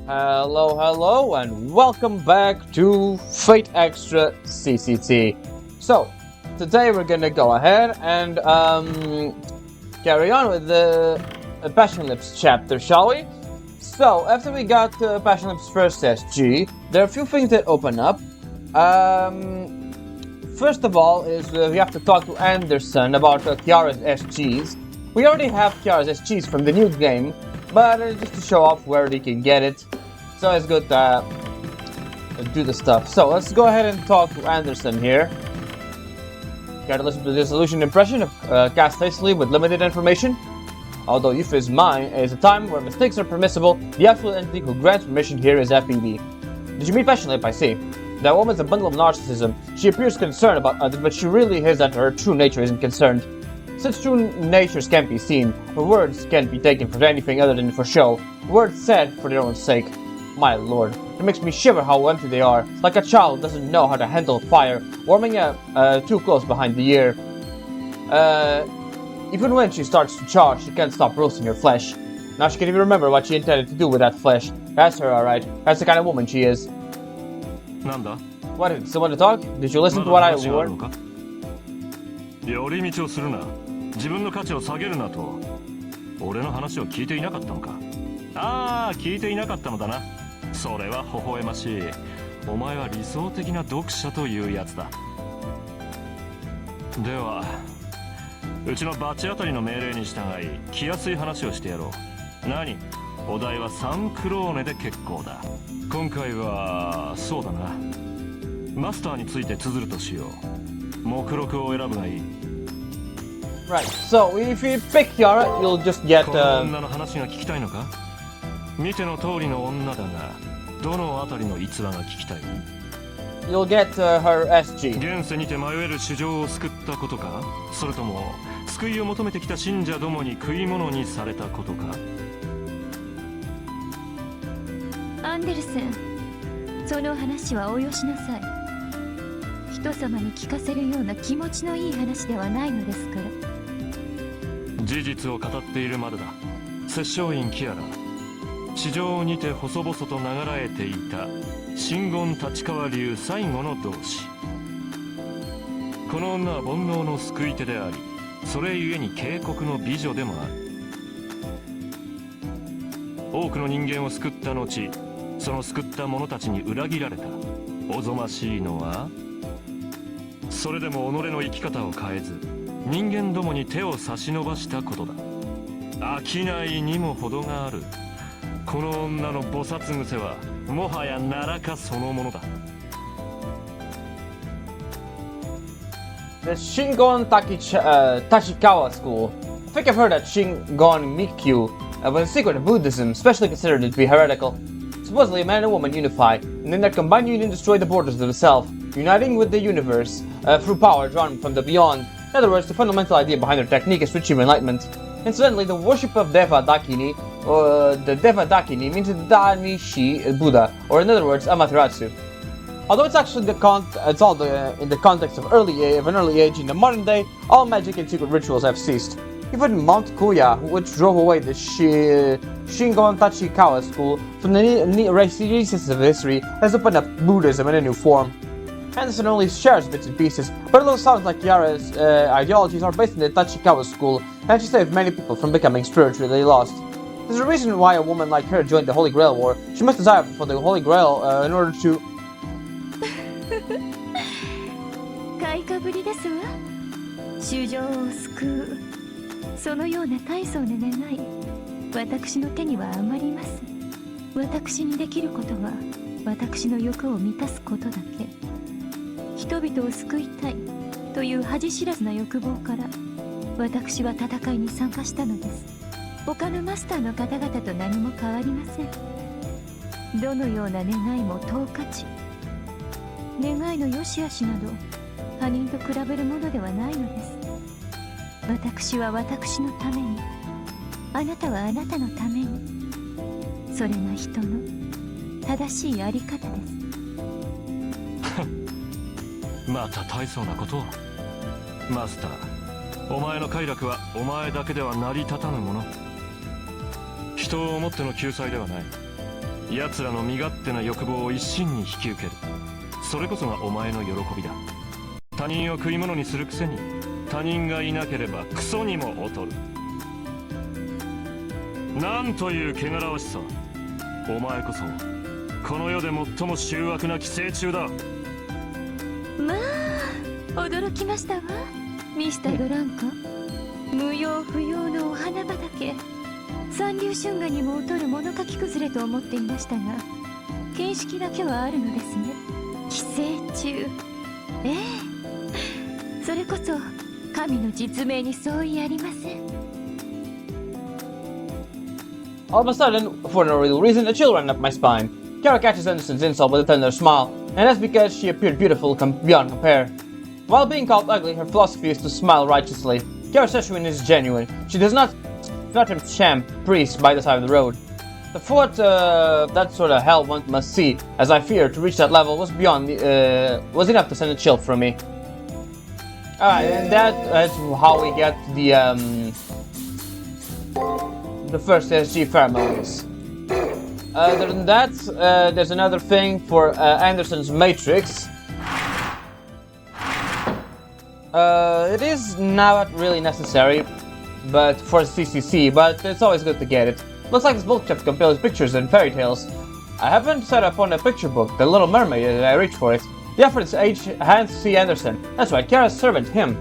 Hello, and welcome back to Fate Extra CCC. So, today we're gonna go ahead and carry on with the Passion Lips chapter, shall we? So, after we got Passion Lips' first SG, there are a few things that open up. First of all is we have to talk to Anderson about Kiara's SGs. We already have Kiara's SGs from the new game, but just to show off where they can get it. So it's good to do the stuff. So let's go ahead and talk to Anderson here. Gotta listen to this Delusion impression of cast hastily with limited information. Although youth is mine, it is a time where mistakes are permissible. The absolute entity who grants permission here is FPB. Did you meet Passion Lip? I see. That woman's a bundle of narcissism. She appears concerned about others, but she really is that her true nature isn't concerned. Since true natures can't be seen, her words can't be taken for anything other than for show. Words said for their own sake. My lord, it makes me shiver how empty they are, like a child doesn't know how to handle fire, warming too close behind the ear. Even when she starts to charge, she can't stop roasting her flesh. Now she can't even remember what she intended to do with that flesh. That's her, alright. That's the kind of woman she is. Nanda? What, someone to talk? Did you listen to what I warned? 寄り道をするな。自分の価値を下げるなと。俺の話を聞いていなかったのか。ああ、聞いていなかったのだな。それは微笑ましい。お前は理想的な読者というやつだ。では、うちのバチ当たりの命令に従い、来やすい話をしてやろう。何？お題は3クローネで結構だ。今回は、そうだな。マスターについて綴るとしよう。目録を選ぶがいい。Right, so if you pick Kiara, you'll just get この女の話が聞きたいのか？見ての通りの女だが、どのあたりの逸話が聞きたい？ You'll get her SG. 現世にて迷える主情を救ったことか？それとも救いを求めてきた信者どもに食い物にされたことか？アンデルセン、その話はおよしなさい。人様に聞かせるような気持ちのいい話ではないのですから。事実を語っているまでだ。摂政院キアラ、地上にて細々と流らえていた真言立川流最後の同志。この女は煩悩の救い手であり、それゆえに警告の美女でもある。多くの人間を救った後、その救った者たちに裏切られた。おぞましいのは、それでも己の生き方を変えず、人間どもに手を差し伸ばしたことだ。商いにも程がある。この女の菩薩癖はもはや奈良かそのものだ。The Shingon Tachikawa school. I think I've heard that Shingon Mikyu was a secret of Buddhism, especially considered it to be heretical. Supposedly, a man and woman unify, and then their combined union destroy the borders of the self, uniting with the universe through power drawn from the beyond. In other words, the fundamental idea behind their technique is to achieve enlightenment. Incidentally, the worship of Deva Dakini, or the Deva Dakini, means Danishi Buddha, or in other words, Amaterasu. Although it's actually in the context of an early age, in the modern day, all magic and secret rituals have ceased. Even Mount Kuya, which drove away the Shingon Tachikawa school from the recesses of history, has opened up Buddhism in a new form. Anderson only shares bits and pieces, but it looks sounds like Kiara's ideologies are based in the Tachikawa school, and she saved many people from becoming spiritually lost. There's a reason why a woman like her joined the Holy Grail War. She must desire for the Holy Grail in order to... 買いかぶりですわ。衆生を救う。そのような大層な願い、私の手には余ります。私にできることは、私の欲を満たすことだけ。人々を救いたいという恥知らずな欲望から私は戦いに参加したのです。他のマスターの方々と何も変わりません。どのような願いも等価値。願いの良し悪しなど他人と比べるものではないのです。私は私のために、あなたはあなたのために。それが人の正しいあり方です。また大層なことを。マスター、お前の快楽はお前だけでは成り立たぬもの。人を思っての救済ではない。奴らの身勝手な欲望を一身に引き受ける。それこそがお前の喜びだ。他人を食い物にするくせに他人がいなければクソにも劣る。なんという汚らわしさ。お前こそこの世で最も醜悪な寄生虫だ。まあ驚きましたわ、ミスター・ドランカ。無用不要のお花畑、三流春画にも劣る物書き崩れと思っていましたが、見識だけはあるのですね。寄生虫、ええ、それこそ神の実名に相違ありません。All of a sudden, for no real reason, a chill ran up my spine. Kara catches Anderson's insult with a tender smile, and that's because she appeared beautiful beyond compare. While being called ugly, her philosophy is to smile righteously. Kara's Seshuin is genuine. She does not sham priest by the side of the road. The thought that sort of hell one must see, as I fear to reach that level, was was enough to send a chill through me. Alright, and that's how we get the first SG pheromones. Other than that, there's another thing for Anderson's Matrix. It is not really necessary, but for CCC, but it's always good to get it. Looks like this bookshelf compiles pictures and fairy tales. I happened to set up on a picture book, The Little Mermaid, and I reached for it. The author is Hans C. Anderson. That's right, Kara's servant, him.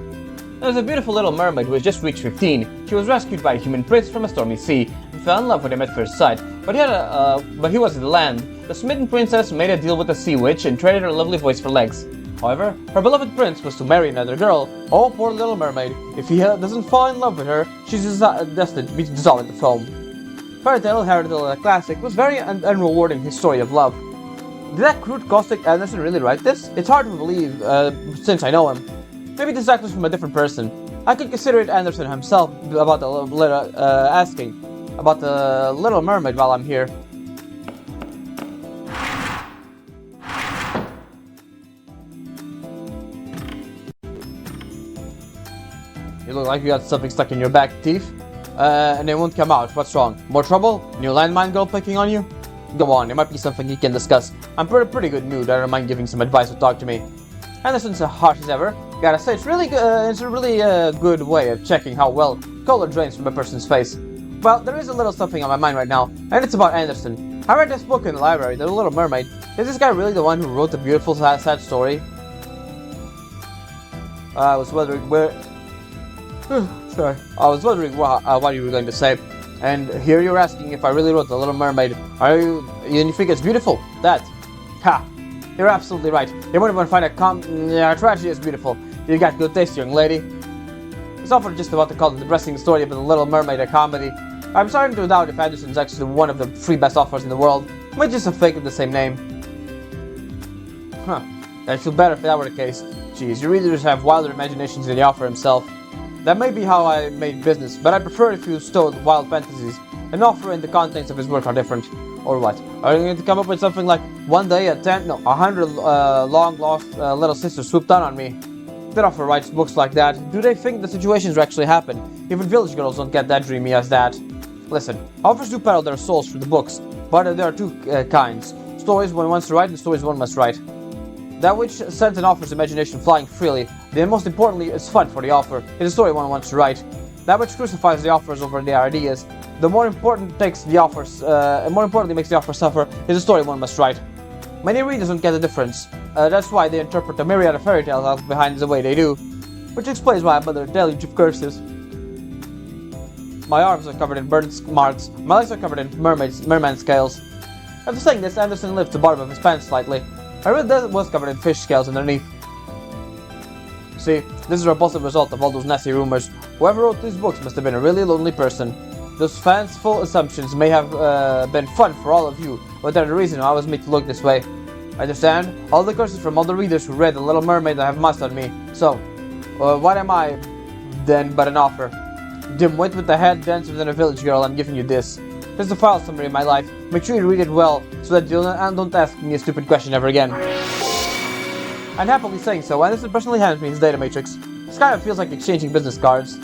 There was a beautiful little mermaid who had just reached 15. She was rescued by a human prince from a stormy sea, and fell in love with him at first sight. But he was in the land. The smitten princess made a deal with the sea witch and traded her lovely voice for legs. However, her beloved prince was to marry another girl. Oh, poor little mermaid. If he doesn't fall in love with her, she's destined to be dissolved in the foam. Fairy tale, heretical, and classic, was very unrewarding his story of love. Did that crude caustic Anderson really write this? It's hard to believe, since I know him. Maybe this actor's from a different person. I could consider it Anderson himself about asking about the Little Mermaid while I'm here. You look like you got something stuck in your back teeth, and it won't come out. What's wrong? More trouble? New landmine girl picking on you? Go on, it might be something you can discuss. I'm pretty good mood. I don't mind giving some advice or talk to me. Anderson's as harsh as ever. Gotta say, it's a really good way of checking how well color drains from a person's face. Well, there is a little something on my mind right now, and it's about Anderson. I read this book in the library, The Little Mermaid. Is this guy really the one who wrote the beautiful, sad story? I was wondering where... Sorry. I was wondering what you were going to say. And here you're asking if I really wrote The Little Mermaid. You think it's beautiful? That. Ha! You're absolutely right. You wouldn't want to find a tragedy is beautiful. You got good taste, young lady. It's often just about to call the depressing story of The Little Mermaid a comedy. I'm starting to doubt if Anderson's actually one of the 3 best authors in the world. Might just a fake of the same name. Huh. I'd feel better if that were the case. Jeez, you readers have wilder imaginations than the author himself. That may be how I made business, but I prefer if you stowed wild fantasies. An author and the contents of his work are different. Or what? Are you going to come up with something like, one day 100 long-lost little sisters swooped down on me? That author writes books like that. Do they think the situations actually happen? Even village girls don't get that dreamy as that. Listen, authors do peddle their souls through the books, but there are 2 kinds. Stories one wants to write and stories one must write. That which sends an author's imagination flying freely, then most importantly is fun for the author, is a story one wants to write. That which crucifies the authors over their ideas, the more important makes the author suffer, is a story one must write. Many readers don't get the difference. That's why they interpret the myriad of fairy tales behind the way they do, which explains why I'm under a deluge of curses. My arms are covered in burn marks, my legs are covered in merman scales. After saying this, Anderson lifts the bottom of his pants slightly. I read that it was covered in fish scales underneath. See, this is a repulsive result of all those nasty rumors. Whoever wrote these books must have been a really lonely person. Those fanciful assumptions may have been fun for all of you, but they're the reason I was made to look this way. I understand all the curses from all the readers who read The Little Mermaid that have must on me. So, what am I then but an author? Dimwit with the head dancer than a village girl, I'm giving you this. This is a file summary of my life. Make sure you read it well, so that you don't ask me a stupid question ever again. I'm happily saying so, and this personally hands me his data matrix. This kind of feels like exchanging business cards.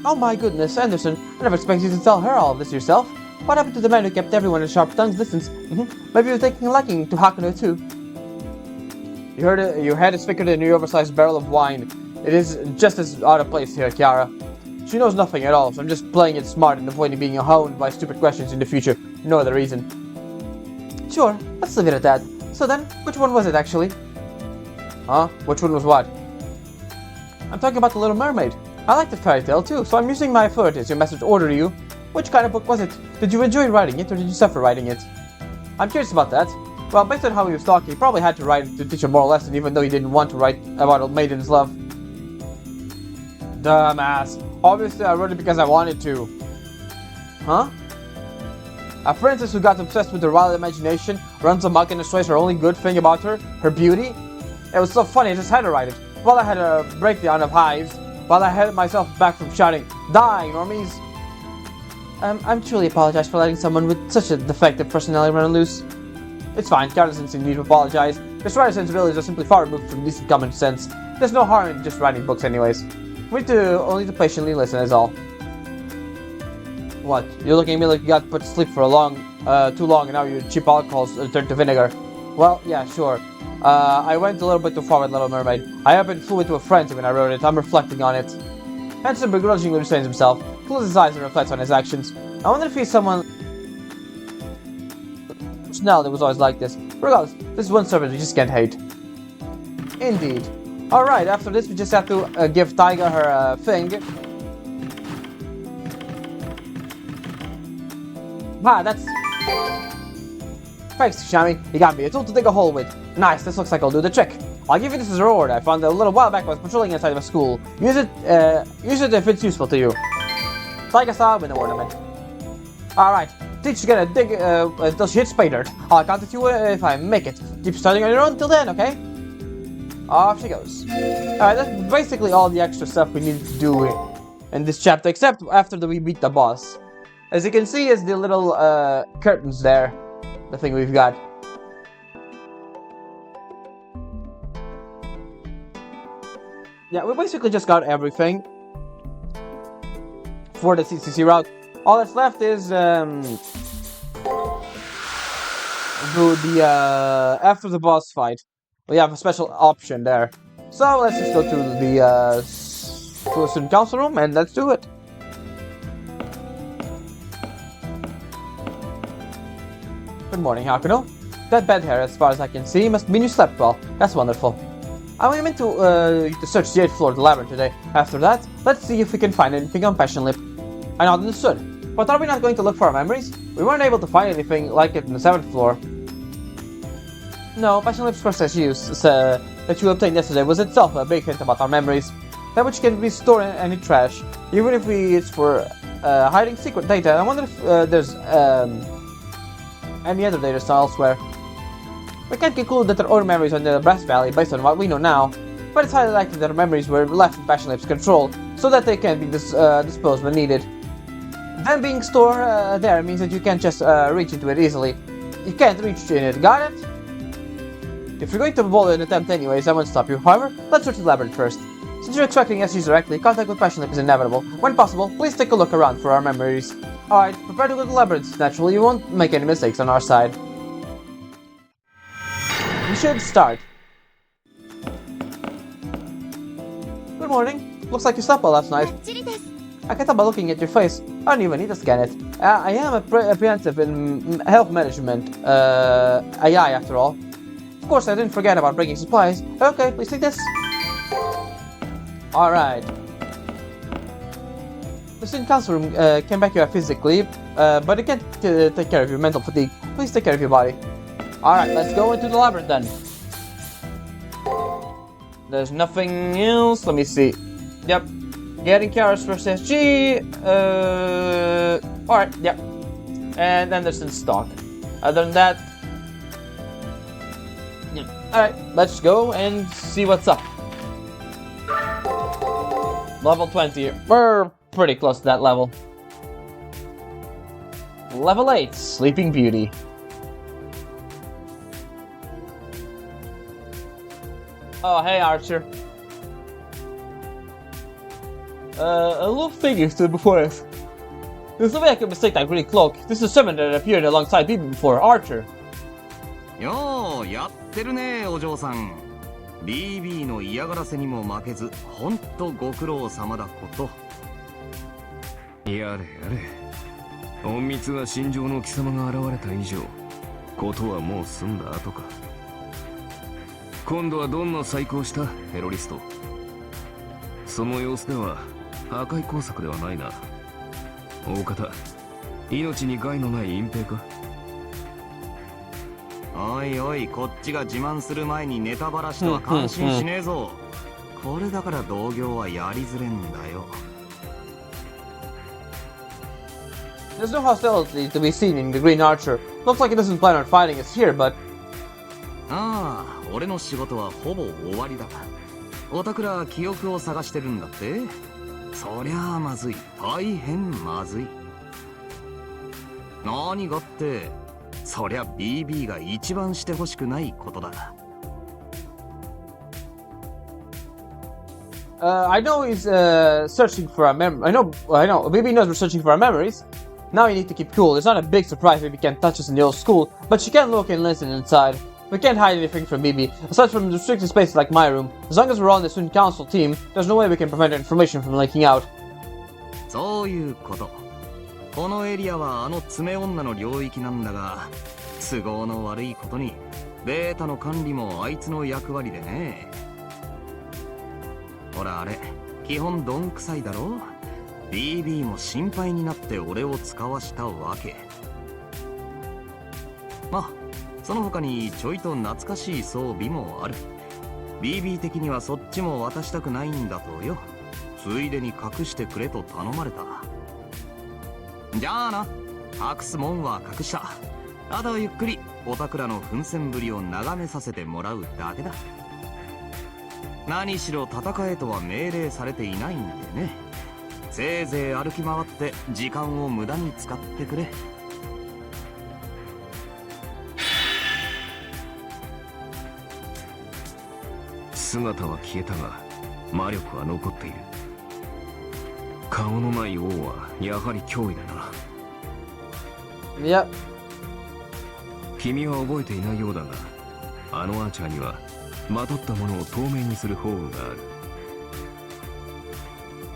Oh my goodness, Anderson, I never expected you to tell her all of this yourself. What happened to the man who kept everyone in sharp tongue's distance? Maybe you're taking a liking to Hakuno too. You heard it, your head is thicker than your oversized barrel of wine. It is just as out of place here, Kiara. She knows nothing at all, so I'm just playing it smart and avoiding being honed by stupid questions in the future. No other reason. Sure, let's leave it at that. So then, which one was it actually? Huh? Which one was what? I'm talking about The Little Mermaid. I like the fairy tale too, so I'm using my authority as your master's order to you. Which kind of book was it? Did you enjoy writing it, or did you suffer writing it? I'm curious about that. Well, based on how he was talking, he probably had to write it to teach a moral lesson, even though he didn't want to write about a maiden's love. Dumbass. Obviously, I wrote it because I wanted to. Huh? A princess who got obsessed with her wild imagination, runs amok and destroys her only good thing about her, her beauty? It was so funny, I just had to write it. While I had a breakdown of hives, while I held myself back from shouting, "Die, normies!" I'm truly apologize for letting someone with such a defective personality run loose. It's fine, Kiara doesn't need to apologize. His writer's sensibilities are simply far removed from decent common sense. There's no harm in just writing books anyways. We need to only to patiently listen is all. What? You're looking at me like you got put to sleep for too long and now your cheap alcohol's turned to vinegar. Well, yeah, sure. I went a little bit too far with Little Mermaid. I happened flew into a frenzy when I wrote it. I'm reflecting on it. Hanson begrudgingly restrains himself, closes his eyes and reflects on his actions. I wonder if he's someone... personality was always like this. Regardless, this is one servant we just can't hate. Indeed. Alright, after this we just have to give Taiga her thing. Ah, that's... Thanks, Shami. You got me a tool to dig a hole with. Nice, this looks like I'll do the trick. I'll give you this as a reward. I found it a little while back when I was patrolling inside of a school. Use it if it's useful to you. Taiga-san with an ornament. Alright, teacher's gonna dig until she hits pay dirt. I'll contact you if I make it. Keep studying on your own till then, okay? Off she goes. Alright, that's basically all the extra stuff we needed to do in this chapter, except after we beat the boss. As you can see is the little curtains there. The thing we've got. Yeah, we basically just got everything for the CCC route. All that's left is do the after the boss fight. We have a special option there. So let's just go to the student council room and let's do it. Good morning, Hakuno. That bed here, as far as I can see, must mean you slept well. That's wonderful. I went to search the 8th floor of the labyrinth today. After that, let's see if we can find anything on Passion Lip. I not understood. But are we not going to look for our memories? We weren't able to find anything like it on the 7th floor. No, Passion Lip's process use that you obtained yesterday was itself a big hint about our memories. That which can be stored in any trash, even if it's for hiding secret data. I wonder if there's any other data elsewhere. We can't conclude that there are memories on the Brass Valley based on what we know now, but it's highly likely that our memories were left in Passion Lip's control, so that they can be disposed when needed. Them being stored there means that you can't just reach into it easily. You can't reach in it, got it? If you're going to bold an attempt anyways, I won't stop you. However, let's search the labyrinth first. Since you're expecting SGs directly, contact with Passion Lip is inevitable. When possible, please take a look around for our memories. Alright, prepare to go to the labyrinth. Naturally, you won't make any mistakes on our side. We should start. Good morning. Looks like you slept well last night. I can tell by looking at your face. I don't even need to scan it. I am apprehensive in health management. AI after all. Of course, I didn't forget about bringing supplies. Okay, please take this. Alright. The student council room can back you up physically, but it can't take care of your mental fatigue. Please take care of your body. Alright, let's go into the labyrinth then. There's nothing else. Let me see. Yep. Getting Kiara's first SG. Alright, yep. And then there's in stock. Other than that. Yeah. Alright, let's go and see what's up. Level 20. We're pretty close to that level. Level 8, Sleeping Beauty. Oh, hey Archer. A little figure stood before us. There's no way I could mistake that green cloak. This is someone that appeared alongside BB before, Archer. ようやってるねお嬢さん。 BB の嫌がらせにも負けず、ほんとご苦労様だこと。やれやれ。隠密が心情の貴様が現れた以上、ことはもう済んだ後か。今度はどんな細工をしたテロリスト。その様子では破壊工作ではないな。大方、命に害のない隠蔽か。おいおい、こっちが自慢する前にネタバラシとは感心しねえぞ。これだから同業はやりづれんだよ。 There's no hostility to be seen in the Green Archer. Looks like he doesn't plan on fighting us here, but... ああ、俺の仕事はほぼ終わりだ。おたくら記憶を探してるんだって。そりゃあまずい。大変まずい。何がって、そりゃ BB が一番してほしくないことだ。I know he's searching for our I know. BB knows we're searching for our memories. Now you need to keep cool. It's not a big surprise BB can't touch us in the old school, but she can look and listen inside. We can't hide anything from BB, aside from restricted spaces like my room. As long as we're on the student council team, there's no way we can prevent information from leaking out. そういうこと。このエリアはあの爪女の領域なんだが、都合の悪いことにベータの管理もあいつの役割でね。ほらあれ、基本どんくさいだろ。 BB も心配になって俺を使わしたわけ。まあその他にちょいと懐かしい装備もある。 BB 的にはそっちも渡したくないんだとよ。ついでに隠してくれと頼まれた。じゃあな、隠すもんは隠した。あとはゆっくりおたくらの奮戦ぶりを眺めさせてもらうだけだ。何しろ戦えとは命令されていないんでね。せいぜい歩き回って時間を無駄に使ってくれ。姿は消えたが魔力は残っている。顔のない王はやはり脅威だな。Yep. 君は覚えていないようだが、あのアーチャーにはまとったものを透明にする宝具がある。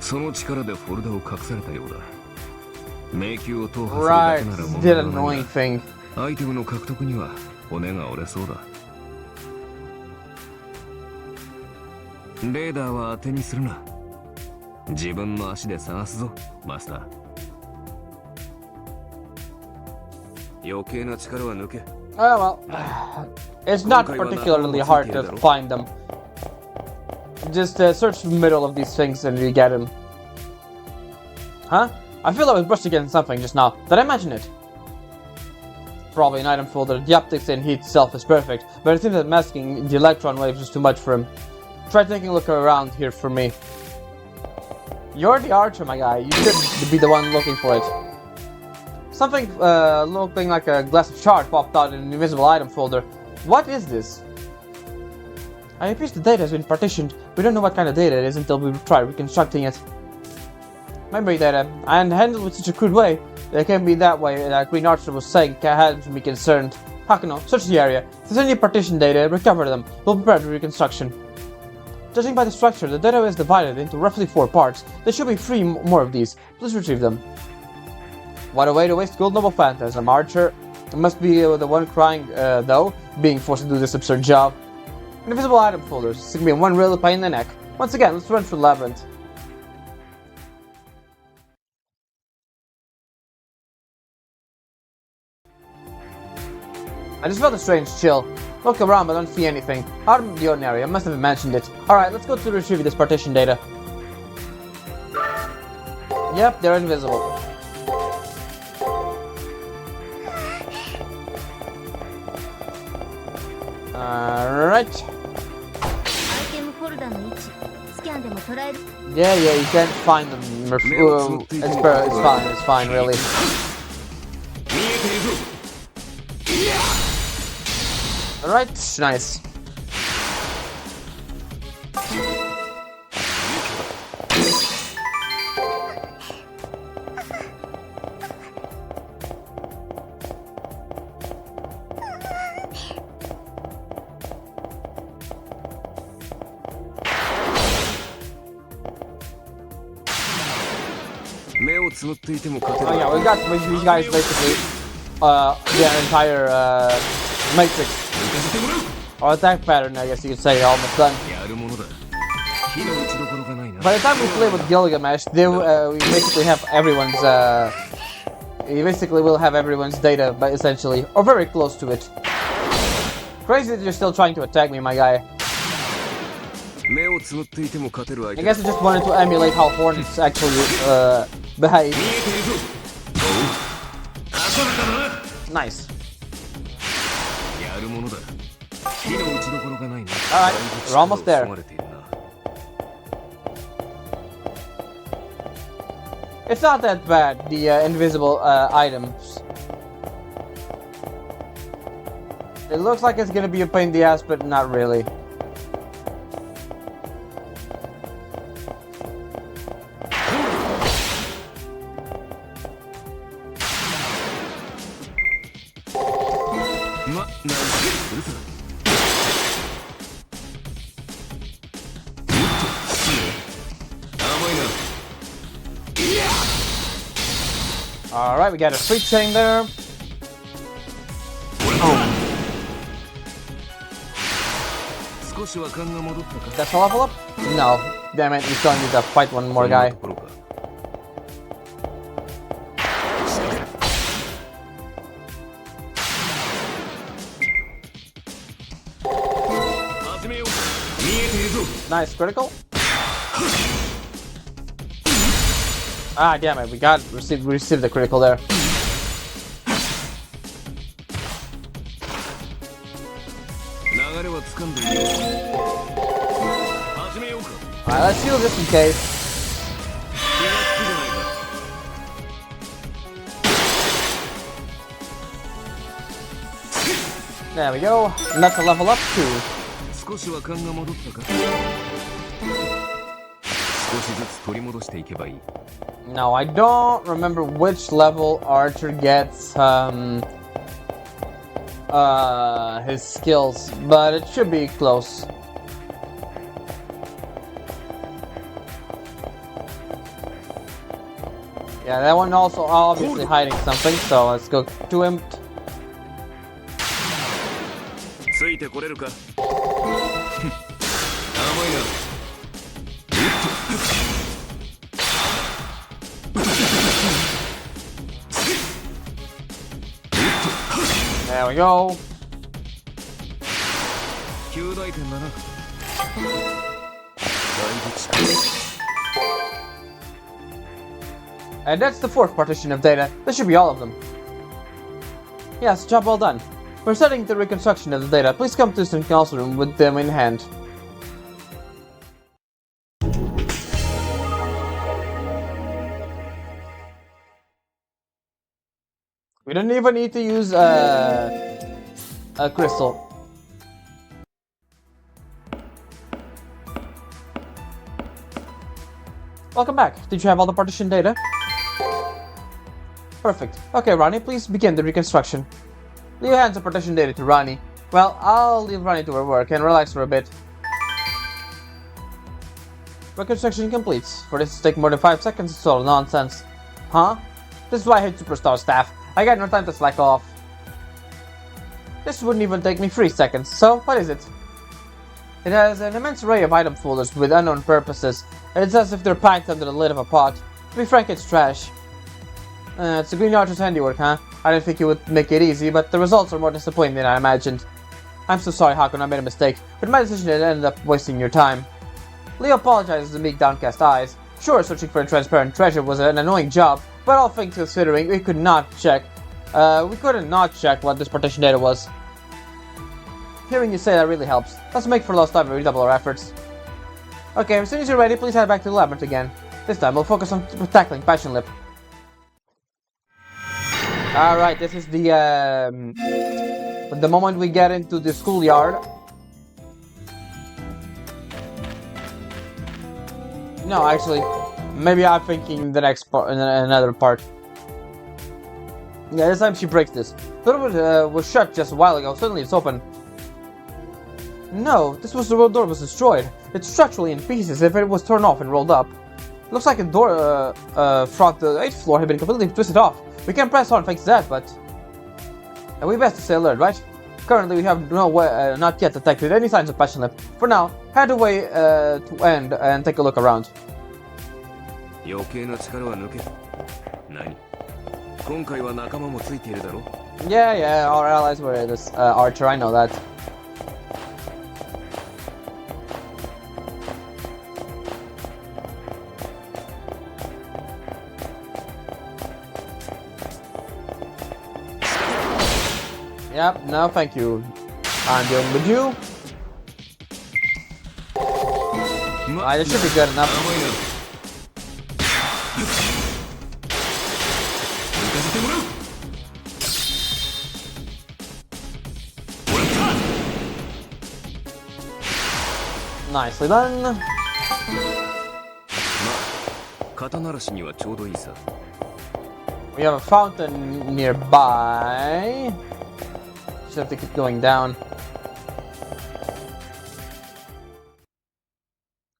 その力でフォルダを隠されたようだ。迷宮を踏破するだけなら問題はないが、アイテムの獲得には骨が折れそうだ。レーダーは当てにするな。自分の足で探すぞ、マスター。余計な力は抜け。Oh well, it's not particularly hard to find them. Just search the middle of these things and you get them. Huh? I feel I was brushed against something just now. Did I imagine it? Probably an item folder. The optics and heat itself is perfect, but it seems that masking the electron waves is too much for him. Try taking a look around here for me. You're the archer, my guy. You should be the one looking for it. Something looking like a glass of shard popped out in an invisible item folder. What is this? I appears the data has been partitioned. We don't know what kind of data it is until we try reconstructing it. Memory data, and handled with such a crude way. It can't be that way that Green Archer was saying had to be concerned. Hakuno, search the area. If there's any partition data, recover them. We'll prepare the reconstruction. Judging by the structure, the data is divided into roughly 4 parts. There should be 3 more of these. Please retrieve them. What a way to waste gold noble phantasm, Archer. I must be the one crying, though, being forced to do this absurd job. Invisible item folders. This is gonna be one real pain in the neck. Once again, let's run through the labyrinth. I just felt a strange chill. Look around but don't see anything. Out of the ordinary, I must have imagined it. Alright, let's go to retrieve this partition data. Yep, they're invisible. Alright. Yeah, you can't find them. It's fine, really. Alright, nice. Oh yeah, we got these guys basically the entire matrix or attack pattern, I guess you could say, almost done. By the time we play with Gilgamesh, we basically have everyone's we basically will have everyone's data, but essentially, or very close to it. Crazy that you're still trying to attack me, my guy. I guess I just wanted to emulate how hornets actually behave. Nice. Alright, we're almost there. It's not that bad, the invisible items. It looks like it's gonna be a pain in the ass, but not really. Alright, we got a free chain there. Oh. That's a level up? No. Damn it, you still need to fight one more guy. Nice, critical. Ah, damn it, we received the critical there. Alright, let's heal just in case. There we go. And that's a level up too. Now, I don't remember which level Archer gets his skills, but it should be close. Yeah, that one also obviously hiding something, so let's go to him. There we go. And that's the fourth partition of data. That should be all of them. Yes, job well done. For starting the reconstruction of the data, please come to the council room with them in hand. We don't even need to use a crystal. Welcome back. Did you have all the partition data? Perfect. Okay, Ronnie, please begin the reconstruction. Leave hands the partition data to Ronnie. Well, I'll leave Ronnie to her work and relax for a bit. Reconstruction complete. For this to take more than 5 seconds, it's all nonsense. Huh? This is why I hate Superstar staff. I got no time to slack off. This wouldn't even take me 3 seconds, so what is it? It has an immense array of item folders with unknown purposes. It's as if they're packed under the lid of a pot. To be frank, it's trash. It's a Green Archer's handiwork, huh? I didn't think it would make it easy, but the results are more disappointing than I imagined. I'm so sorry, Hakon, I made a mistake, but my decision ended up wasting your time. Leo apologizes to meek downcast eyes. Sure, searching for a transparent treasure was an annoying job, but all things considering, we couldn't not check what this partition data was. Hearing you say that really helps. Let's make for lost time and redouble our efforts. Okay, as soon as you're ready, please head back to the labyrinth again. This time we'll focus on tackling Passion Lip. Alright, this is the moment we get into the schoolyard. No, actually, maybe I'm thinking the next part, another part. Yeah, this time she breaks this. The door was shut just a while ago. Suddenly it's open. No, the door was destroyed. It's structurally in pieces if it was torn off and rolled up. Looks like a door from the 8th floor had been completely twisted off. We can press on fix that, but we best stay alert, right? Currently, we have no way, not yet detected any signs of passion lip. For now, head away to end and take a look around. 余計な力は抜け。何？今回は仲間もついているだろ？ Yeah, our allies were this Archer, I know that. Yep, no thank you. I'm dealing with you. This should be good enough. Nicely done. 肩慣らしにはちょうどいいさ。 We have a fountain nearby. Just have to keep going down.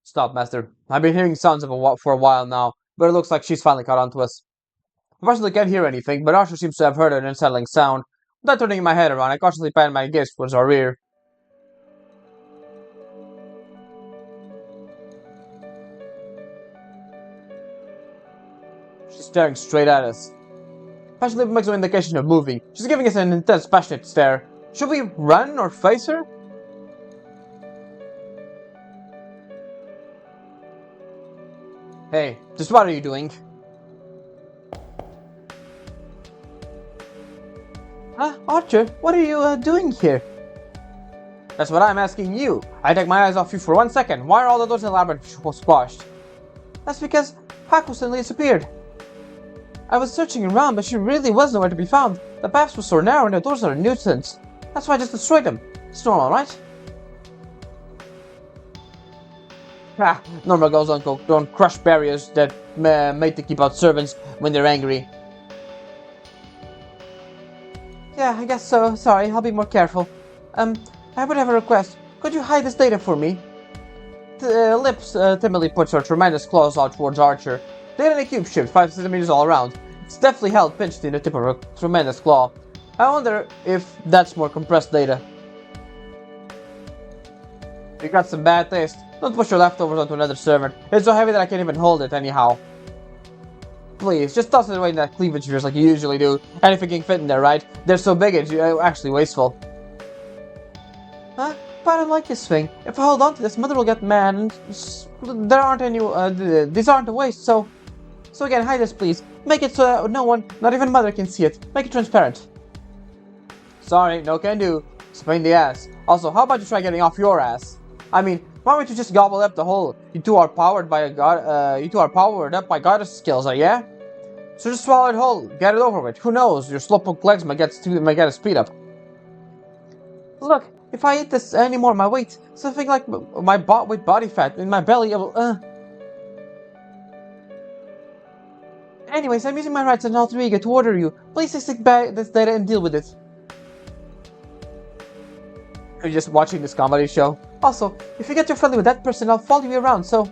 Stop, Master. I've been hearing sounds of for a while now, but it looks like she's finally caught on to us. I personally can't hear anything, but Archer seems to have heard an unsettling sound. Without turning my head around, I cautiously pan my gaze towards our rear. She's staring straight at us. Passion lip makes no indication of moving. She's giving us an intense, passionate stare. Should we run or face her? Hey, just what are you doing? Huh? Archer, what are you doing here? That's what I'm asking you. I take my eyes off you for 1 second. Why are all the doors in the labyrinth squashed? That's because Haku suddenly disappeared. I was searching around, but she really was nowhere to be found. The paths were so narrow and the doors are a nuisance. That's why I just destroyed them. It's normal, right? Ah, normal girls don't crush barriers that made to keep out servants when they're angry. Yeah, I guess so. Sorry, I'll be more careful. I would have a request. Could you hide this data for me? Lips timidly puts her tremendous claws out towards Archer. Data in a cube shaped 5 centimeters all around. It's deftly held pinched in the tip of her tremendous claw. I wonder if that's more compressed data. You got some bad taste. Don't push your leftovers onto another servant. It's so heavy that I can't even hold it anyhow. Please, just toss it away in that cleavage of yours like you usually do. Anything can fit in there, right? They're so big it's actually wasteful. Huh? But I don't like this thing. If I hold on to this, Mother will get mad and there aren't any, these aren't a waste, so again, hide this please. Make it so that no one, not even Mother, can see it. Make it transparent. Sorry, no can do. It's a pain in the ass. Also, how about you try getting off your ass? I mean, why don't you just gobble up the whole? You two are powered by up by goddess skills, yeah? So just swallow it whole. Get it over with. Who knows? Your slowpoke legs might get a speed up. Look, if I eat this anymore, my weight, something like my with body fat in my belly, it will. Anyways, I'm using my rights and alter ego to order you. Please take back this data and deal with it. Are you just watching this comedy show? Also, if you get too friendly with that person, I'll follow you around, so...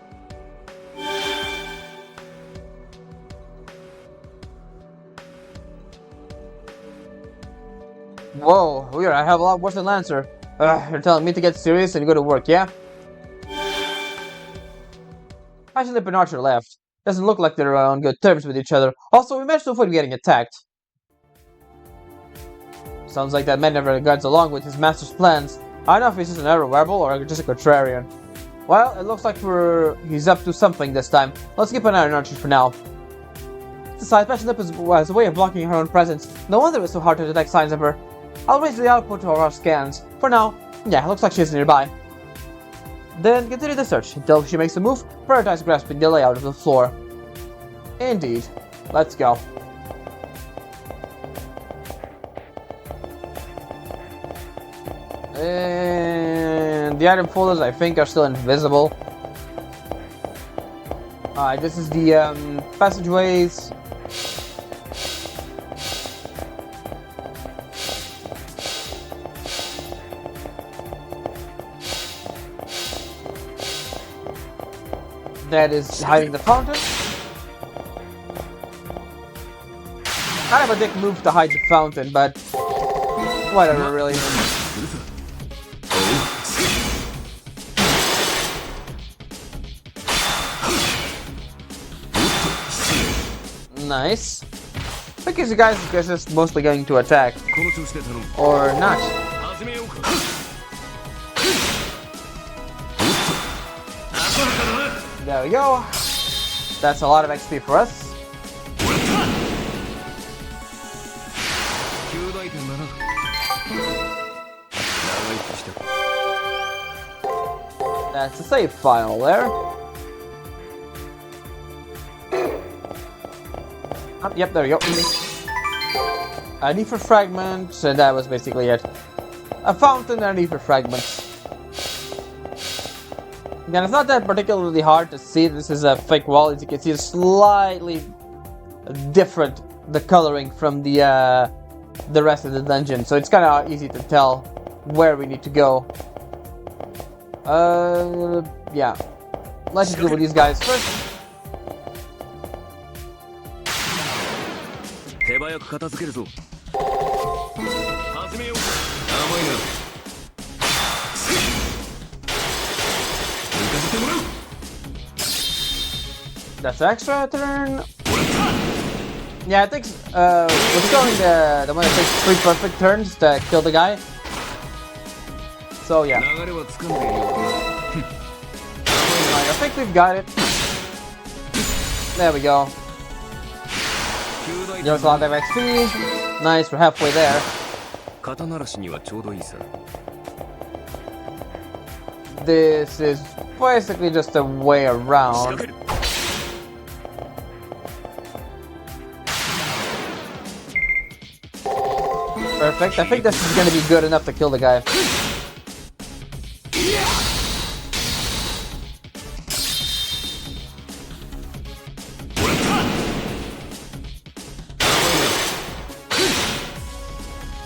Whoa, we're a hell of a lot worse than Lancer. You're telling me to get serious and go to work, yeah? Actually, and Archer left. Doesn't look like they're on good terms with each other. Also, we managed to avoid getting attacked. Sounds like that man never guides along with his master's plans. I don't know if he's just an error rebel or just a contrarian. Well, it looks like he's up to something this time. Let's keep an eye on Archer for now. Besides, Passion Lip has a way of blocking her own presence. No wonder it's so hard to detect signs of her. I'll raise the output of our scans. For now, yeah, it looks like she's nearby. Then continue the search until she makes a move. Prioritize grasping the layout of the floor. Indeed. Let's go. And the item folders, I think, are still invisible. Alright, this is the passageways. that is hiding the fountain. Kind of a dick move to hide the fountain, but whatever, really. Nice. Because you guys are just mostly going to attack. Or not. There we go. That's a lot of XP for us. That's a save file there. Yep, there we go. A ether fragment, so that was basically it. A fountain and ether fragments. Again, it's not that particularly hard to see. This is a fake wall. As you can see, it's slightly different, the coloring from the rest of the dungeon. So it's kind of easy to tell where we need to go. Yeah. Let's just deal with these guys first. That's extra turn. Yeah, it takes we're going the one that takes 3 perfect turns to kill the guy. So yeah. I think we've got it. There we go. There's a lot of XP. Nice, we're halfway there. This is basically just a way around. Perfect. I think this is gonna be good enough to kill the guy.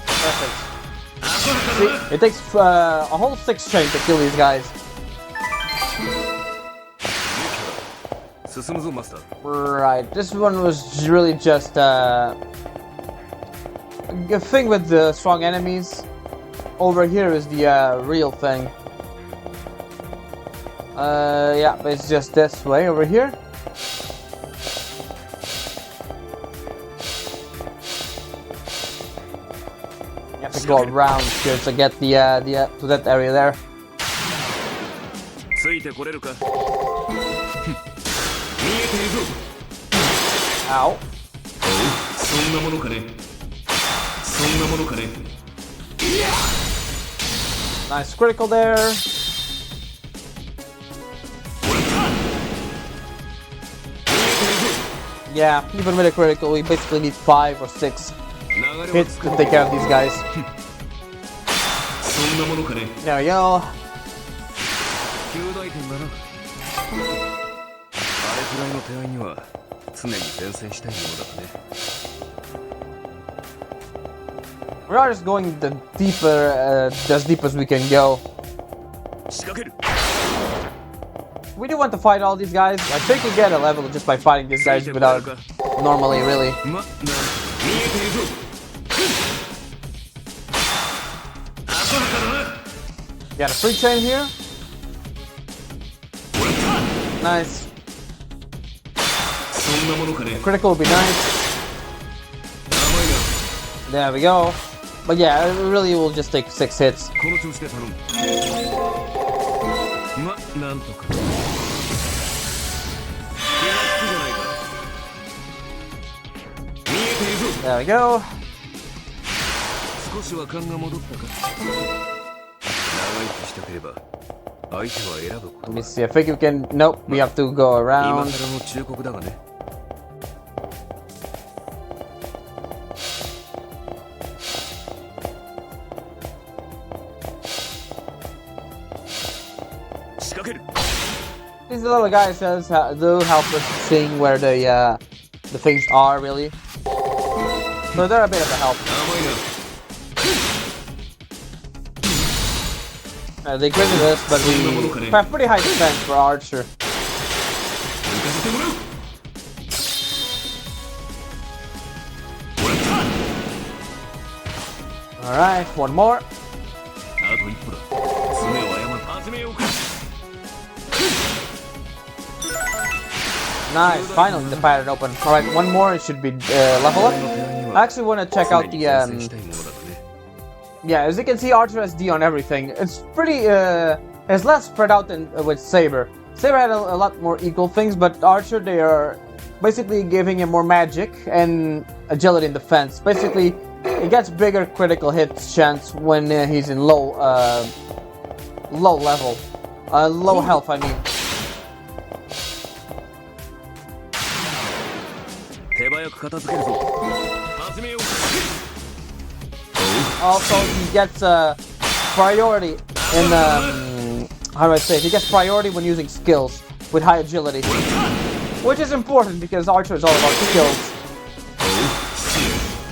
Perfect. See, it takes a whole 6 strength to kill these guys. Right, this one was really just a thing with the strong enemies. Over here is the real thing. Yeah, but it's just this way over here. You have to go around here to get the to that area there. Ow. Nice critical there. Yeah, even with a critical, we basically need 5 or 6 hits to take care of these guys. There we go. We are just going the deeper, as deep as we can go. We do want to fight all these guys. I think we get a level just by fighting these guys without normally, really. Got a free chain here. Nice. Critical would be nice. There we go. But yeah, it really will just take 6 hits. There we go. Let me see, I think you can... Nope, we have to go around. These little guys do help us seeing where the things are, really. So they're a bit of a help. They critted us, but we have pretty high defense for Archer. せてもらう。 Alright, one more. あと一歩だ。爪を誤る。始めようか。 Nice, finally the pattern open. Alright, one more, it should be level up. I actually want to check out the, yeah, as you can see, Archer has D on everything. It's pretty, it's less spread out than with Saber. Saber had a lot more equal things, but Archer, they are basically giving him more magic and agility in defense. Basically, he gets bigger critical hits chance when he's in low level. Low health, I mean. Also, he gets priority in how do I say it? He gets priority when using skills with high agility, which is important because Archer is all about skills.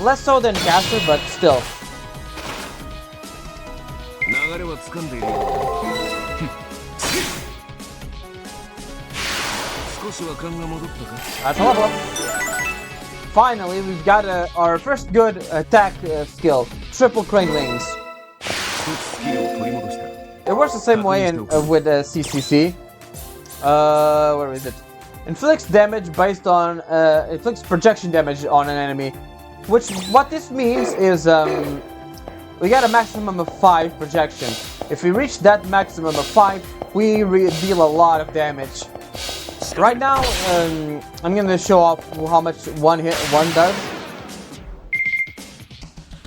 Less so than Caster, but still. That's a level up. Finally, we've got our first good attack skill, triple crane wings. It works the same way with CCC. Where is it? Inflicts damage based on inflicts projection damage on an enemy. Which what this means is we got a maximum of 5 projection. If we reach that maximum of 5, we deal a lot of damage. Right now, I'm gonna show off how much one does.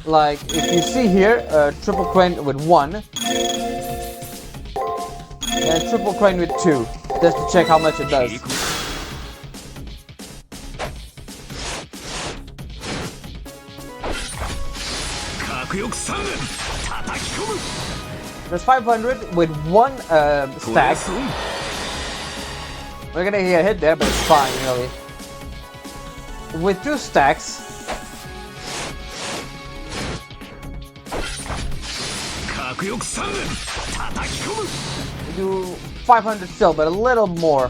Like, if you see here, triple crane with 1, and triple crane with 2, just to check how much it does. There's 500 with 1 stack. We're gonna get hit there, but it's fine, really. With 2 stacks, we do 500 still, but a little more.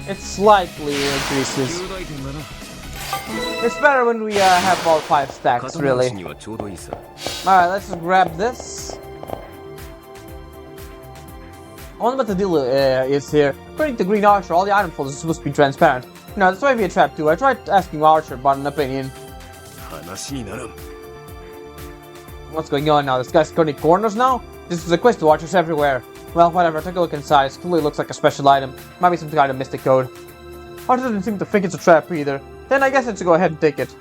It slightly increases. It's better when we have all 5 stacks, really. Alright, let's just grab this. I wonder what the deal is here. According to Green Archer, all the item folders are supposed to be transparent. No, this might be a trap too. I tried asking Archer about an opinion. What's going on now? This guy's cutting corners now? This is a quest to Archers everywhere. Well, whatever, take a look inside. It clearly looks like a special item. Might be some kind of mystic code. Archer doesn't seem to think it's a trap either. Then I guess let's go ahead and take it.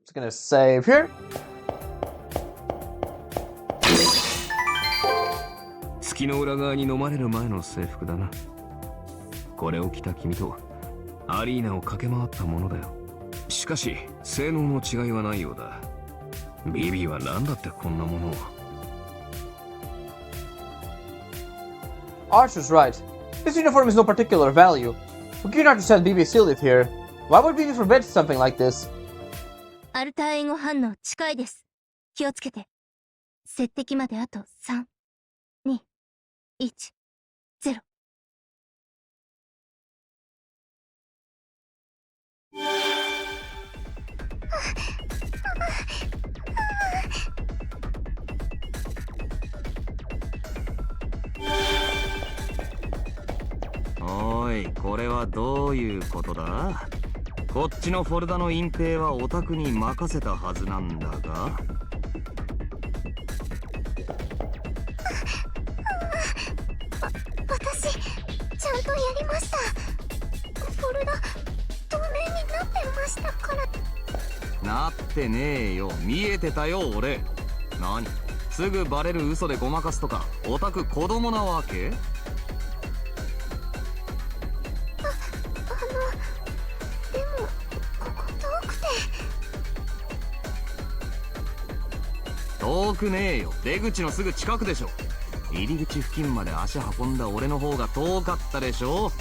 Just gonna save here. 月の裏側に飲まれる前の制服だな。これを着た君とアリーナを駆け回ったものだよ。しかし性能の違いはないようだ。ビビーは何だってこんなものを。 Archer's right. This uniform is no particular value. Green Archer said BB sealed it here. Why would BB forbid something like this? アルター援護反応近いです。気をつけて。接敵まであと3、2、1、0。おい、これはどういうことだ？こっちのフォルダの隠蔽はオタクに任せたはずなんだが。私、ちゃんとやりました。フォルダ、透明になってましたから。なってねえよ。見えてたよ、俺。何？すぐバレる嘘でごまかすとか、オタク子供なわけ？遠くねえよ。出口のすぐ近くでしょ。入り口付近まで足運んだ俺の方が遠かったでしょ。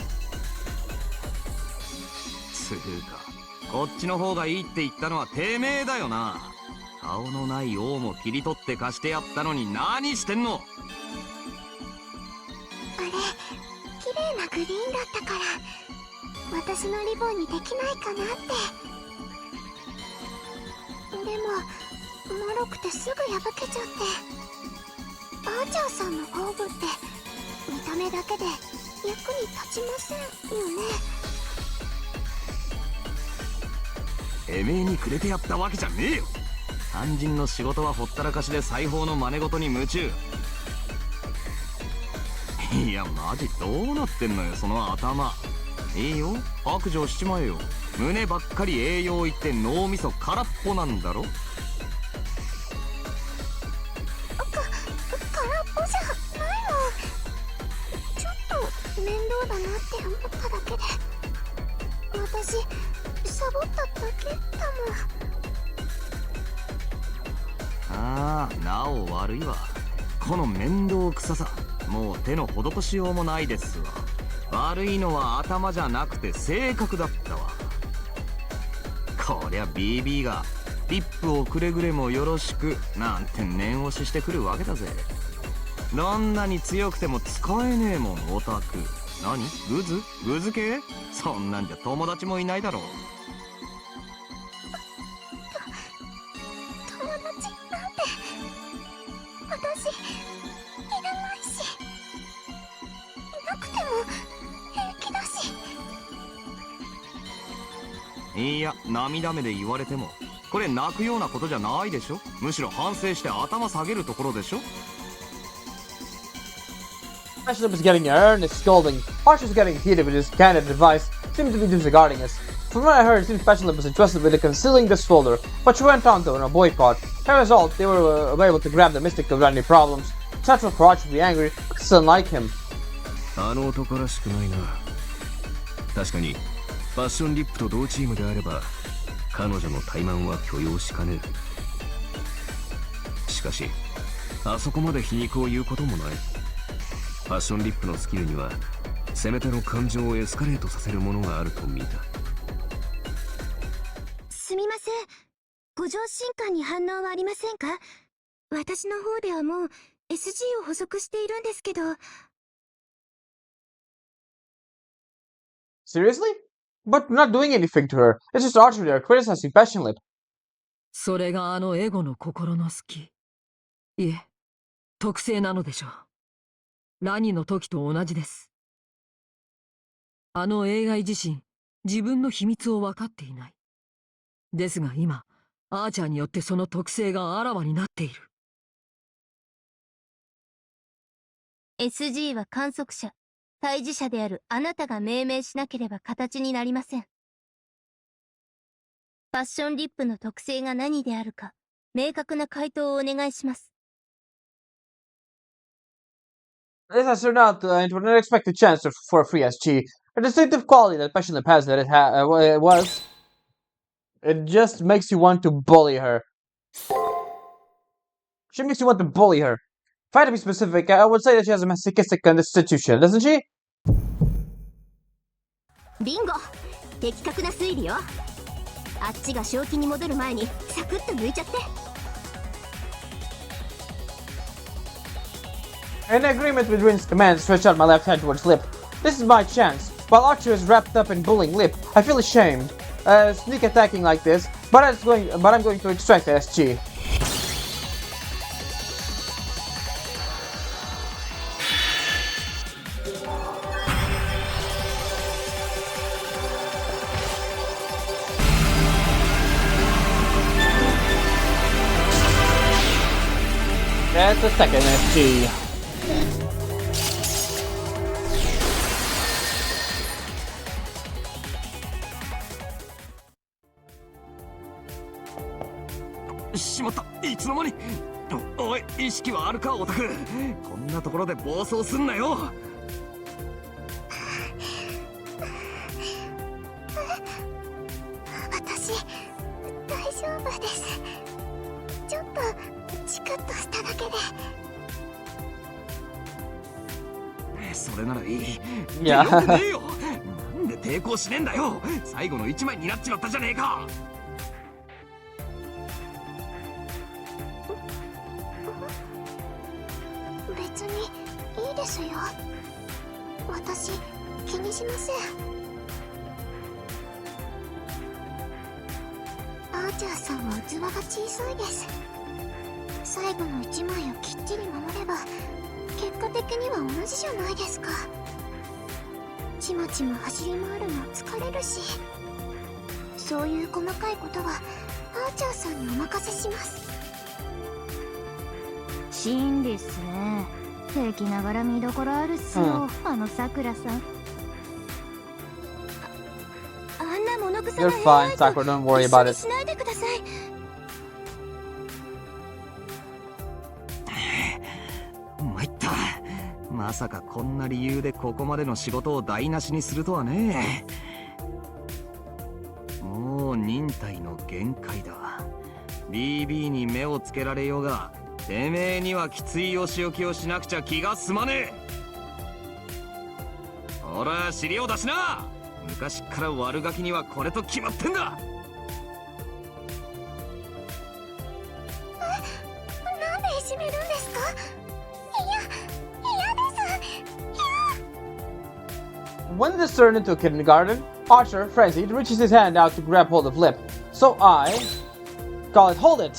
つうか、こっちの方がいいって言ったのはてめえだよな。顔のない王も切り取って貸してやったのに何してんの。グリーンだったから私のリボンにできないかなって。でも脆くてすぐ破けちゃって。アーチャーさんの工具って見た目だけで役に立ちませんよね。てめえにくれてやったわけじゃねえよ。肝心の仕事はほったらかしで裁縫の真似事に夢中。いやマジどうなってんのよその頭。いいよ白状しちまえよ。胸ばっかり栄養いって脳みそ空っぽなんだろ。空っぽじゃないの。ちょっと面倒だなって思っただけで。私サボっただけだもん。ああなお悪いわ。この面倒くささもう手の施しようもないですわ。悪いのは頭じゃなくて性格だったわ。こりゃ BB がリップをくれぐれもよろしくなんて念押ししてくるわけだぜ。どんなに強くても使えねえもんオタク。何グズ系？そんなんじゃ友達もいないだろう。友達なんて私いらないし、いなくても平気だし。いや涙目で言われてもこれ泣くようなことじゃないでしょ。むしろ反省して頭下げるところでしょ。Special is getting an earnest scolding. Archer's getting heated with his candid advice, seemed to be disregarding us. From what I heard, it seems Special was entrusted with concealing this folder, but she went on to in a boycott. As a result, they were able to grab the mystic without any problems. It's natural for Archer to be angry, but it's unlike him. あの男らしくないな。確かにファッションリップと同チームであれば彼女の怠慢は許容しかねえ。しかしあそこまで皮肉を言うこともない。ファッションリップのスキルにはせめての感情をエスカレートさせるものがあると見た。すみません、ご上心感に反応はありませんか？私の方ではもう SG を補足しているんですけど。 Seriously? But we're not doing anything to her. It's just Archer there criticizing Passionlip. それがあのエゴの心の隙。いえ、特性なのでしょう。ラニの時と同じです。あの AI 自身、自分の秘密を分かっていない。ですが今、アーチャーによってその特性があらわになっている。SG は観測者、対峙者であるあなたが命名しなければ形になりません。ファッションリップの特性が何であるか、明確な回答をお願いします。This has turned out into an unexpected chance for a free SG. A distinctive quality that Passionlip has that it was. It just makes you want to bully her. She makes you want to bully her. If I had to be specific, I would say that she has a masochistic constitution, doesn't she? ビンゴ、的確な推理よ。あっちが正気に戻る前にサクッと抜いちゃって。In agreement with Rin's command, stretch out my left hand towards Lip. This is my chance. While Archer is wrapped up in bullying Lip, I feel ashamed. Sneak attacking like this, but I'm going to extract the SG. That's the second SG. "しまった、いつの間に。おい、意識はあるかオタク。こんなところで暴走すんなよ。私大丈夫です。ちょっとチクッとしただけで。それならいい。いやよくねえよ。なんで抵抗しねえんだよ。最後の一枚になっちまったじゃねえか。別にいいですよ。私気にしません。アーチャーさんは器が小さいです。最後の1枚をきっちり守れば結果的には同じじゃないですか。ちまちま走り回るの疲れるし、そういう細かいことはアーチャーさんにお任せします。真理っすね。敵ながら見どころあるっすよ、あのさくらさん。あんな物臭な You're fine, Sakura. Don't worry about it. しないでください。参った。まさかこんな理由でここまでの仕事を台無しにするとはね。もう忍耐の限界だ。 BB に目をつけられようがてめえにはきついお仕置きをしなくちゃ気が済まねえ。ほら尻を出しな。昔っから悪ガキにはこれと決まってんだ。なんでいじめるんですか。嫌です。 When this turned into a kindergarten, Archer, frenzied, reaches his hand out to grab hold of Lip. So I call it, hold it!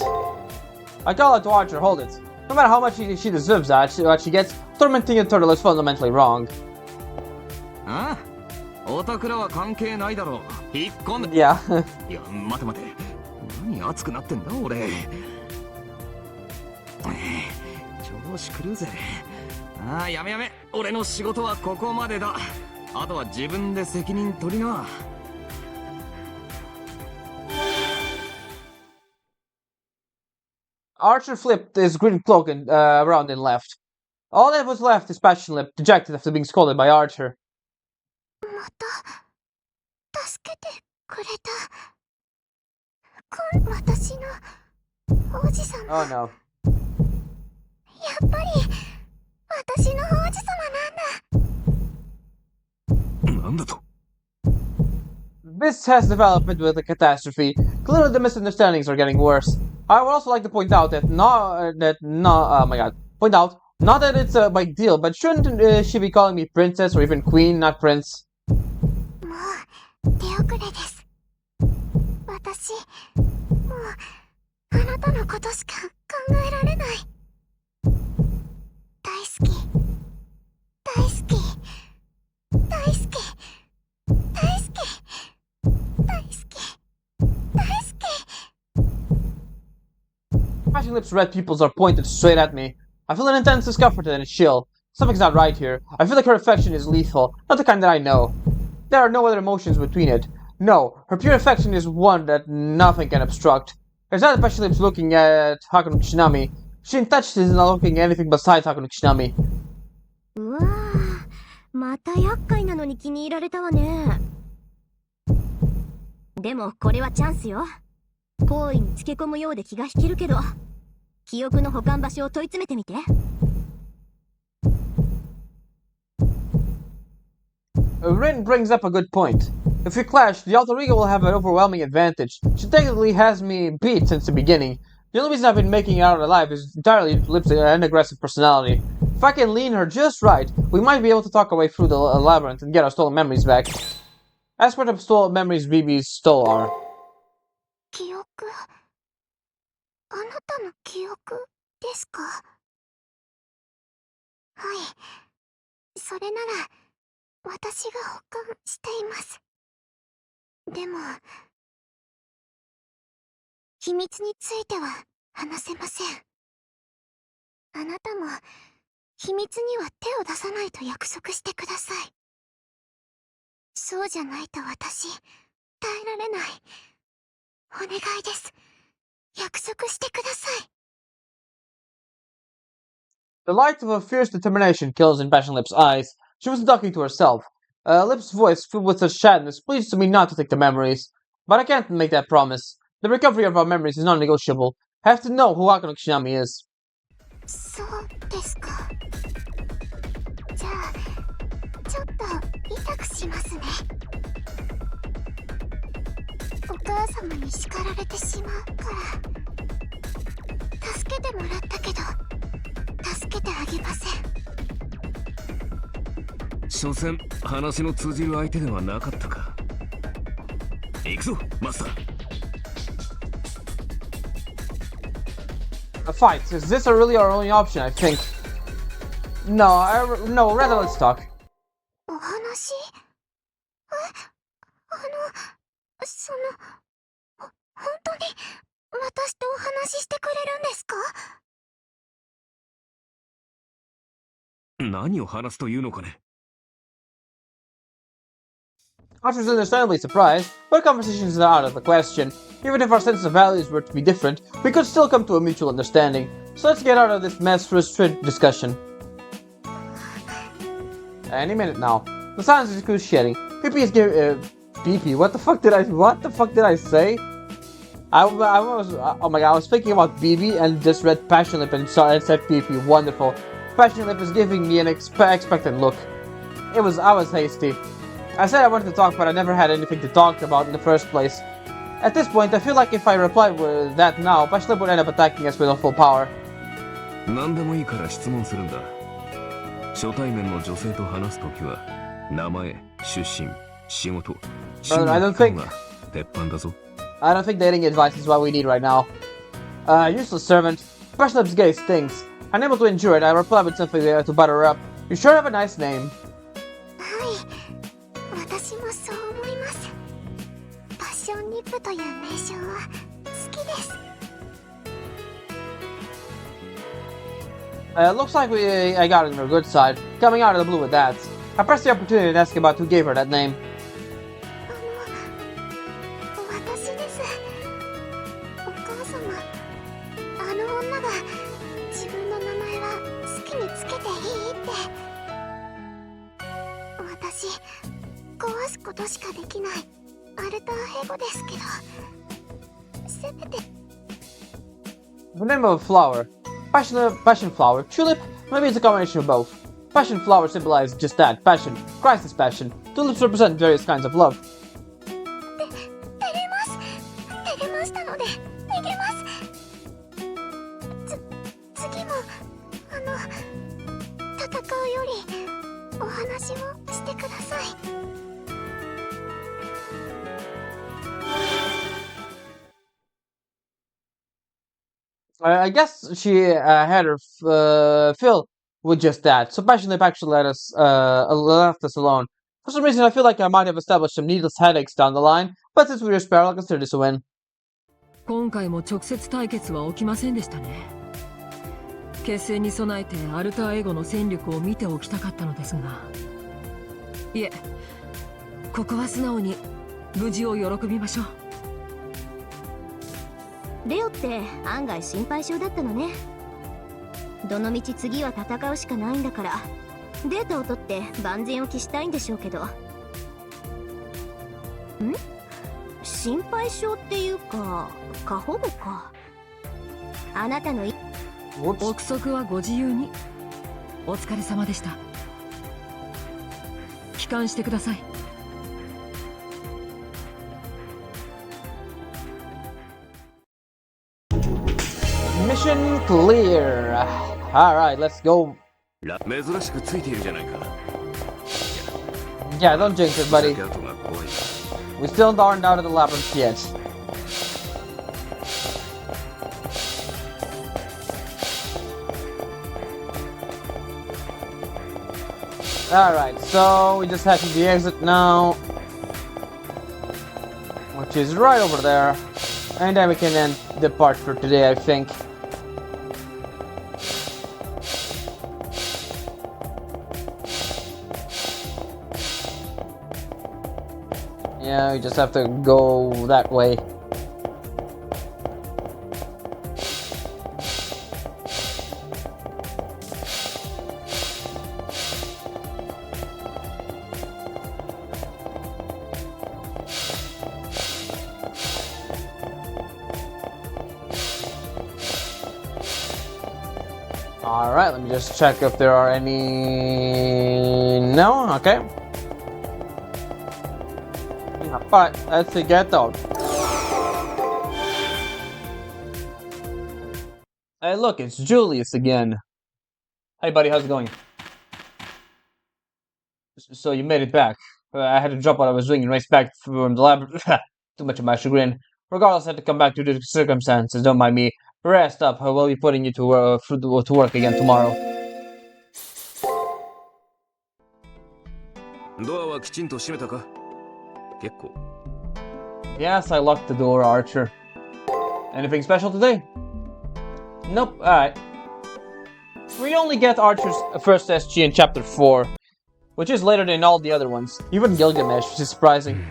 I call it to Archer, hold it. No matter how much she deserves that, what she gets, tormenting a turtle is fundamentally wrong. ああ、おたくらは関係ないだろう。引っ込んで。Yeah. いや、待て待て。何熱くなってんだ俺。調子狂うぜ。ああ、やめやめ。俺の仕事はここまでだ。あとは自分で責任取りな。Archer flipped his green cloak around and left. All that was left is Passion Lip, dejected after being scolded by Archer. また助けてくれた。私の王子様。 Oh no. やっぱり私の王子様なんだ。なんだと。 This has developed into a catastrophe. Clearly the misunderstandings are getting worse. I would also like to point out that not that it's a big deal, but shouldn't she be calling me princess or even queen, not prince? もう手遅れです。私もうあなたのことしか考えられない。大好き大好き大好き大好き大好き大好き。 Passion Lip's red pupils are pointed straight at me. I feel an intense discomfort and a chill. Something's not right here. I feel like her affection is lethal, not the kind that I know. There are no other emotions between it. No, her pure affection is one that nothing can obstruct. As that Passion Lip's looking at Hakuno Kishinami, she touched is not looking at anything besides Hakuno Kishinami. うわあ、また厄介なのに気に入られたわね。でもこれはチャンスよ。行為につけ込むようで気が引けるけど、記憶の保管場所を問い詰めてみて。Rin brings up a good point. If we clash, the Alter Ego will have an overwhelming advantage. She technically has me beat since the beginning. The only reason I've been making it out alive is entirely due to Lip's aggressive personality. If I can lean her just right, we might be able to talk our way through the labyrinth and get our stolen memories back. As for the stolen memories BB stole are. 記憶、あなたの記憶ですか。はい、それなら私が保管しています。でも秘密については話せません。あなたも秘密には手を出さないと約束してください。そうじゃないと私耐えられない。お願いです。約束してください。 The light of a fierce determination kills in Passion Lip's eyes. She wasn't talking to herself. Lip's voice, filled with such sadness, pleads to me not to take the memories. But I can't make that promise. The recovery of our memories is non-negotiable. I have to know who Hakuno Kishinami is. そうですか。じゃあちょっと痛くしますね。お母様に叱られてしまうから助けてもらったけど助けてあげません。所詮話の通じる相手ではなかったか。行くぞマスター。A fight. Is this really our only option? I think. No, no. Rather let's talk. お話？本当に私とお話ししてくれるんですか？何を話すというのかね。Archer's understandably surprised, but conversations are out of the question. Even if our sense of values were to be different, we could still come to a mutual understanding. So let's get out of this mess frustrated discussion. Any minute now. The silence is excruciating. PP is giving. PP? What the fuck did I say? I was. Oh my god, I was thinking about BB and just read Passion Lip and said PP. Wonderful. Passion Lip is giving me an expectant look. I was hasty. I said I wanted to talk, but I never had anything to talk about in the first place. At this point, I feel like if I replied with that now, Passion Lip would end up attacking us with full power. 何でもいいから質問するんだ。初対面の女性と話すときは、名前、出身、仕事、趣味の期間が鉄板だぞ。I don't think dating advice is what we need right now. Useless servant. Passion Lip's gaze stings. Unable to endure it, I reply with something to butter her up. You sure have a nice name. はい、私もそう思います。パッションリップという名称は好きです。Looks like I got it on her good side. Coming out of the blue with that. I pressed the opportunity and asked about who gave her that name. 私です。お母様、あの女が自分の名前は好きにつけていいって。私、壊すことしかできないアルターエゴですけど、せめて。The name of a flower. Passion flower. Tulip? Maybe it's a combination of both. Passion flower symbolizes just that, passion. Christ is passion. Tulips represent various kinds of love. 照れます。照れましたので逃げます。次も戦うよりお話をしてください。I guess she had her fill with just that. So Passion Lip actually left us alone. For some reason, I feel like I might have established some needless headaches down the line, but since we were spared, I'll consider this a win. 今回も直接対決は起きませんでしたね。決戦に備えてアルターエゴの戦力を見ておきたかったのですが、いえ、ここは素直に無事を喜びましょう。レオって案外心配性だったのね。どのみち次は戦うしかないんだから、データを取って万全を期したいんでしょうけど。心配性っていうか過保護か。あなたの憶測はご自由に。お疲れ様でした。帰還してください。Mission clear. Alright, let's go. 珍しくついているじゃないか。Yeah, don't jinx it, buddy. 後が怖い。We still aren't out of the labyrinth yet. Alright, so we just head to the exit now, which is right over there. And then we can end the part for today, I think. Yeah, we just have to go that way. Alright, let me just check if there are any... No? Okay. Alright, let's get out. Hey look, it's Julius again. Hey buddy, how's it going? So you made it back. I had to drop what I was doing and race back from the lab. Too much of my chagrin. Regardless, I had to come back due to the circumstances. Don't mind me. Rest up. I will be putting you to work again tomorrow. ドアはきちんと閉めたか？結構。 Yes, I locked the door, Archer. Anything special today? Nope. Alright. We only get Archer's first SG in Chapter 4, which is later than all the other ones. Even Gilgamesh, which is surprising.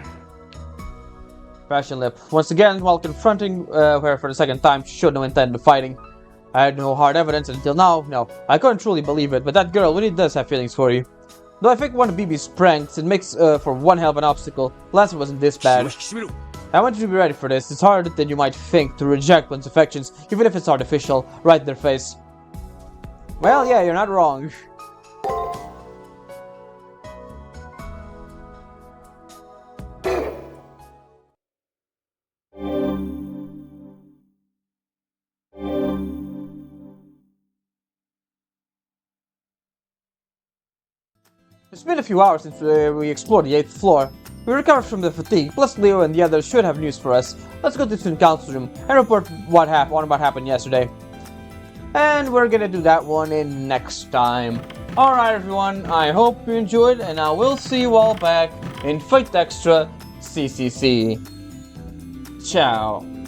Fashion Lip. Once again, while confronting her for the second time, she showed no intent of fighting. I had no hard evidence until now. No, I couldn't truly believe it, but that girl really does have feelings for you. Though I think one of BB's pranks, it makes for one hell of an obstacle. Last it wasn't this bad. I want you to be ready for this. It's harder than you might think to reject one's affections, even if it's artificial, right in their face. Well, yeah, you're not wrong. It's been a few hours since we explored the 8th floor. We recovered from the fatigue, plus Leo and the others should have news for us. Let's go to the student council room and report what happened yesterday. And we're gonna do that one in next time. Alright everyone, I hope you enjoyed, and I will see you all back in Fight Extra CCC. Ciao.